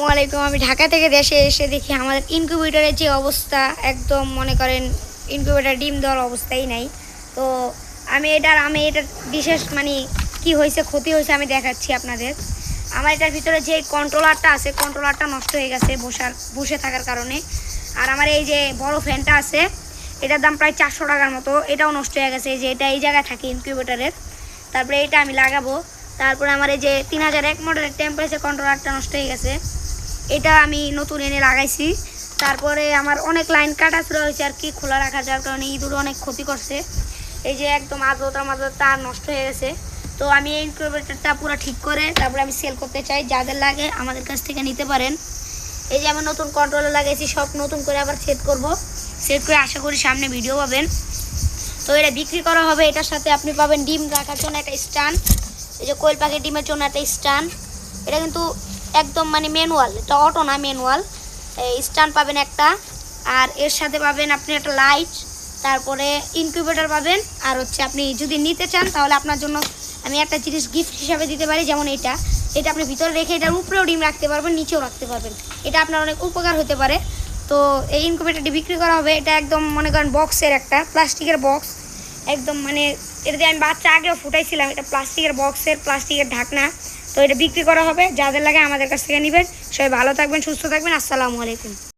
আসসালামু আলাইকুম। আমি ঢাকা থেকে দেশে এসে দেখি আমাদের ইনকিউবেটরের যে অবস্থা, একদম মনে করেন ইনকিউবেটর ডিম দেওয়ার অবস্থাই নাই। তো আমি এটার বিশেষ কি হয়েছে, ক্ষতি হয়েছে আমি দেখাচ্ছি আপনাদের। আমার এটার ভিতরে যে কন্ট্রোলারটা আছে, কন্ট্রোলারটা নষ্ট হয়ে গেছে বসে থাকার কারণে। আর আমার এই যে বড় ফ্যানটা আছে, এটার দাম প্রায় 400 টাকার মতো, এটাও নষ্ট হয়ে গেছে। যে এটা এই জায়গায় থাকে ইনকিউবেটরের। তারপরে এটা আমি লাগাবো। তারপরে আমার এই যে 3001 মডেলের টেম্পারেচার কন্ট্রোলারটা নষ্ট হয়ে গেছে, এটা আমি নতুন এনে লাগাইছি। তারপরে আমার অনেক লাইন কাটা শুরু হয়েছে আর কি, খোলা রাখা যাওয়ার কারণে ইঁদুর অনেক ক্ষতি করছে। এই যে একদম আদ্রতার মাঝে তার নষ্ট হয়ে গেছে। তো আমি এই ইনকিউবেটরটা পুরো ঠিক করে তারপরে আমি সেল করতে চাই। যাদের লাগে আমাদের কাছ থেকে নিতে পারেন। এই যে আমি নতুন কন্ট্রোলার লাগাইছি, সব নতুন করে আবার সেট করব। সেট করে আশা করি সামনে ভিডিও পাবেন। তো এটা বিক্রি করা হবে। এটার সাথে আপনি পাবেন ডিম রাখার জন্য একটা স্ট্যান্ড, এই যে কোয়েল পাখির ডিমের জন্য একটা স্ট্যান্ড। এটা কিন্তু একদম ম্যানুয়াল, এটা অটো না, ম্যানুয়াল। স্ট্যান্ড পাবেন একটা, আর এর সাথে পাবেন আপনি একটা লাইট, তারপরে ইনকিউবেটর পাবেন। আর আপনি যদি নিতে চান তাহলে আপনার জন্য আমি একটা জিনিস গিফট হিসাবে দিতে পারি, যেমন এটা আপনি ভিতরে রেখে এটার উপরেও ডিম রাখতে পারবেন, নিচেও রাখতে পারবেন। এটা আপনার অনেক উপকার হতে পারে। তো এই ইনকিউবেটরটি বিক্রি করা হবে। এটা একদম মনে করেন বক্সের, একটা প্লাস্টিকের বক্স, একদম এটা দিয়ে আমি বাচ্চা আগেও ফুটাইছিলাম। এটা প্লাস্টিকের বক্সের, প্লাস্টিকের ঢাকনা। তো এটা বিক্রি করা হবে। যাদের লাগে আমাদের কাছ থেকে নেবেন। সবাই ভালো থাকবেন, সুস্থ থাকবেন। আসসালামু আলাইকুম।